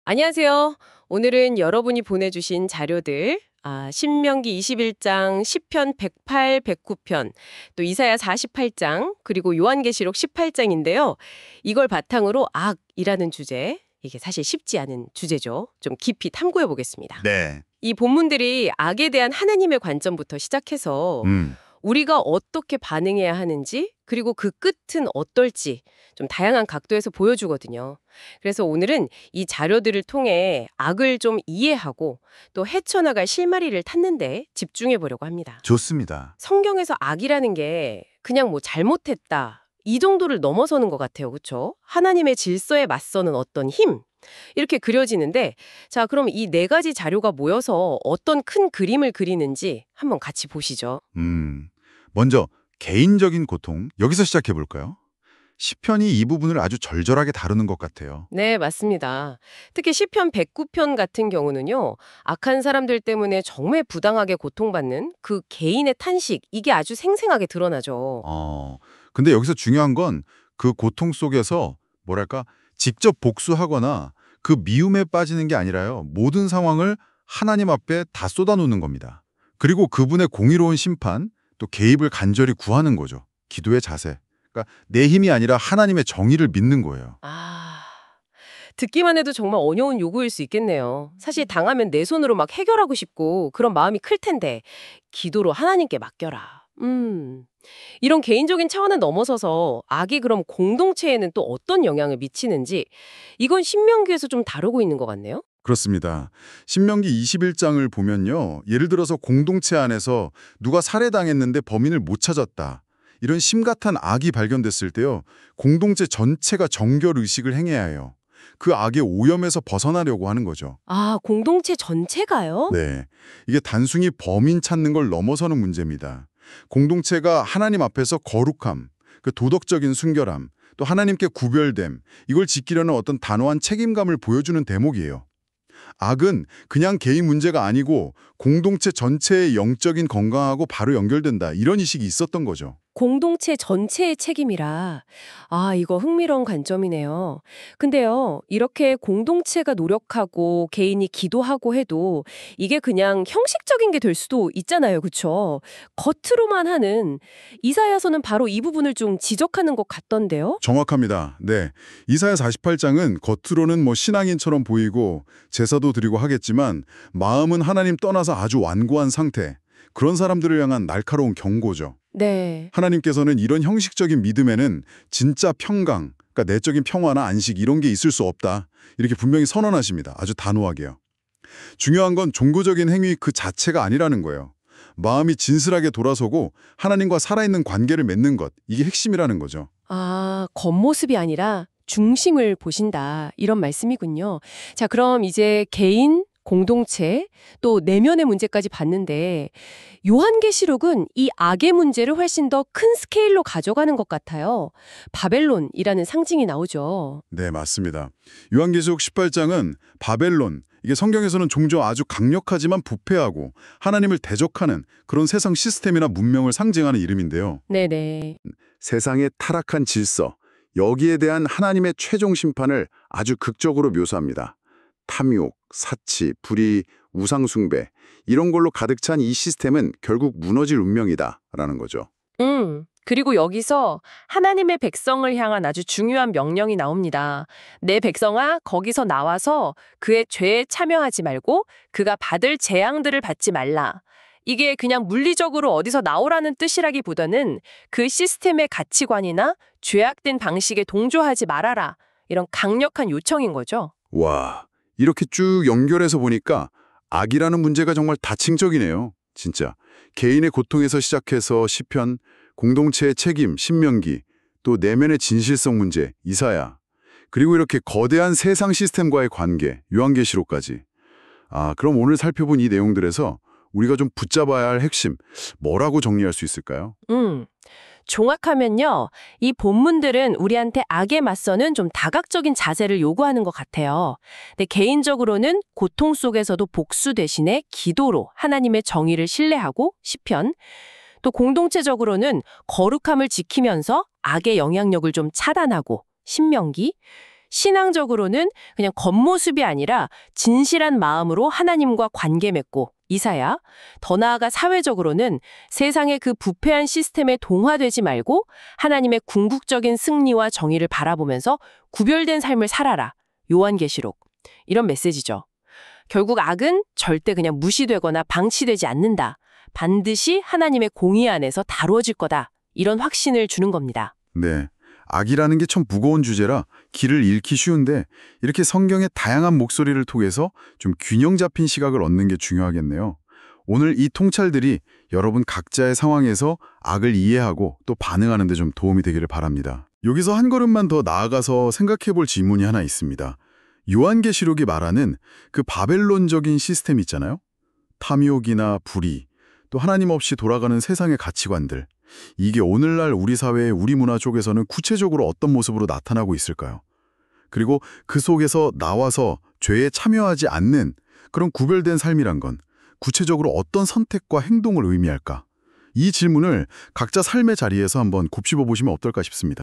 안녕하세요. 오늘은 여러분이 보내주신 자료들, 신명기 21장, 시편 108, 109편, 또 이사야 48장, 그리고 요한계시록 18장인데요. 이걸 바탕으로 악이라는 주제, 이게 사실 쉽지 않은 주제죠. 좀 깊이 탐구해 보겠습니다. 네. 이 본문들이 악에 대한 하나님의 관점부터 시작해서 우리가 어떻게 반응해야 하는지, 그리고 그 끝은 어떨지 좀 다양한 각도에서 보여주거든요. 그래서 오늘은 이 자료들을 통해 악을 좀 이해하고 또 헤쳐나갈 실마리를 찾는데 집중해 보려고 합니다. 좋습니다. 성경에서 악이라는 게 그냥 뭐 잘못했다, 이 정도를 넘어서는 것 같아요. 그렇죠? 하나님의 질서에 맞서는 어떤 힘, 이렇게 그려지는데, 자, 그럼 이 네 가지 자료가 모여서 어떤 큰 그림을 그리는지 한번 같이 보시죠. 먼저 개인적인 고통, 여기서 시작해 볼까요? 시편이 이 부분을 아주 절절하게 다루는 것 같아요. 네, 맞습니다. 특히 시편 109편 같은 경우는요, 악한 사람들 때문에 정말 부당하게 고통받는 그 개인의 탄식, 이게 아주 생생하게 드러나죠. 근데 여기서 중요한 건 그 고통 속에서 뭐랄까 직접 복수하거나 그 미움에 빠지는 게 아니라요. 모든 상황을 하나님 앞에 다 쏟아놓는 겁니다. 그리고 그분의 공의로운 심판, 또 개입을 간절히 구하는 거죠. 기도의 자세. 그러니까 내 힘이 아니라 하나님의 정의를 믿는 거예요. 듣기만 해도 정말 어려운 요구일 수 있겠네요. 사실 당하면 내 손으로 막 해결하고 싶고 그런 마음이 클 텐데 기도로 하나님께 맡겨라. 이런 개인적인 차원을 넘어서서 악이 그럼 공동체에는 또 어떤 영향을 미치는지 이건 신명기에서 좀 다루고 있는 것 같네요. 그렇습니다. 신명기 21장을 보면요. 예를 들어서 공동체 안에서 누가 살해당했는데 범인을 못 찾았다. 이런 심각한 악이 발견됐을 때요. 공동체 전체가 정결 의식을 행해야 해요. 그 악의 오염에서 벗어나려고 하는 거죠. 공동체 전체가요? 네. 이게 단순히 범인 찾는 걸 넘어서는 문제입니다. 공동체가 하나님 앞에서 거룩함, 그 도덕적인 순결함, 또 하나님께 구별됨, 이걸 지키려는 어떤 단호한 책임감을 보여주는 대목이에요. 악은 그냥 개인 문제가 아니고 공동체 전체의 영적인 건강하고 바로 연결된다. 이런 인식이 있었던 거죠. 공동체 전체의 책임이라. 이거 흥미로운 관점이네요. 근데요, 이렇게 공동체가 노력하고 개인이 기도하고 해도 이게 그냥 형식적인 게 될 수도 있잖아요. 그쵸? 겉으로만 하는 이사야서는 바로 이 부분을 좀 지적하는 것 같던데요? 정확합니다. 네. 이사야 48장은 겉으로는 신앙인처럼 보이고 제사도 드리고 하겠지만 마음은 하나님 떠나서 아주 완고한 상태. 그런 사람들을 향한 날카로운 경고죠. 네. 하나님께서는 이런 형식적인 믿음에는 진짜 평강, 그러니까 내적인 평화나 안식 이런 게 있을 수 없다. 이렇게 분명히 선언하십니다. 아주 단호하게요. 중요한 건 종교적인 행위 그 자체가 아니라는 거예요. 마음이 진실하게 돌아서고 하나님과 살아있는 관계를 맺는 것, 이게 핵심이라는 거죠. 겉모습이 아니라 중심을 보신다. 이런 말씀이군요. 자, 그럼 이제 개인, 공동체, 또 내면의 문제까지 봤는데 요한계시록은 이 악의 문제를 훨씬 더 큰 스케일로 가져가는 것 같아요. 바벨론이라는 상징이 나오죠. 네, 맞습니다. 요한계시록 18장은 바벨론, 이게 성경에서는 종종 아주 강력하지만 부패하고 하나님을 대적하는 그런 세상 시스템이나 문명을 상징하는 이름인데요. 네네. 세상의 타락한 질서, 여기에 대한 하나님의 최종 심판을 아주 극적으로 묘사합니다. 탐욕, 사치, 불의, 우상숭배 이런 걸로 가득 찬 이 시스템은 결국 무너질 운명이다라는 거죠. 그리고 여기서 하나님의 백성을 향한 아주 중요한 명령이 나옵니다. 내 백성아, 거기서 나와서 그의 죄에 참여하지 말고 그가 받을 재앙들을 받지 말라. 이게 그냥 물리적으로 어디서 나오라는 뜻이라기보다는 그 시스템의 가치관이나 죄악된 방식에 동조하지 말아라. 이런 강력한 요청인 거죠. 와, 이렇게 쭉 연결해서 보니까 악이라는 문제가 정말 다층적이네요. 진짜. 개인의 고통에서 시작해서 시편, 공동체의 책임, 신명기, 또 내면의 진실성 문제, 이사야. 그리고 이렇게 거대한 세상 시스템과의 관계, 요한계시록까지. 그럼 오늘 살펴본 이 내용들에서 우리가 좀 붙잡아야 할 핵심, 뭐라고 정리할 수 있을까요? 종합하면요, 이 본문들은 우리한테 악에 맞서는 좀 다각적인 자세를 요구하는 것 같아요. 근데 개인적으로는 고통 속에서도 복수 대신에 기도로 하나님의 정의를 신뢰하고 시편, 또 공동체적으로는 거룩함을 지키면서 악의 영향력을 좀 차단하고 신명기, 신앙적으로는 그냥 겉모습이 아니라 진실한 마음으로 하나님과 관계 맺고 이사야, 더 나아가 사회적으로는 세상의 그 부패한 시스템에 동화되지 말고 하나님의 궁극적인 승리와 정의를 바라보면서 구별된 삶을 살아라. 요한계시록. 이런 메시지죠. 결국 악은 절대 그냥 무시되거나 방치되지 않는다. 반드시 하나님의 공의 안에서 다루어질 거다. 이런 확신을 주는 겁니다. 네. 악이라는 게 참 무거운 주제라 길을 잃기 쉬운데 이렇게 성경의 다양한 목소리를 통해서 좀 균형 잡힌 시각을 얻는 게 중요하겠네요. 오늘 이 통찰들이 여러분 각자의 상황에서 악을 이해하고 또 반응하는 데 좀 도움이 되기를 바랍니다. 여기서 한 걸음만 더 나아가서 생각해 볼 질문이 하나 있습니다. 요한계시록이 말하는 그 바벨론적인 시스템 있잖아요. 탐욕이나 불의, 또 하나님 없이 돌아가는 세상의 가치관들. 이게 오늘날 우리 사회의 우리 문화 쪽에서는 구체적으로 어떤 모습으로 나타나고 있을까요? 그리고 그 속에서 나와서 죄에 참여하지 않는 그런 구별된 삶이란 건 구체적으로 어떤 선택과 행동을 의미할까? 이 질문을 각자 삶의 자리에서 한번 곱씹어 보시면 어떨까 싶습니다.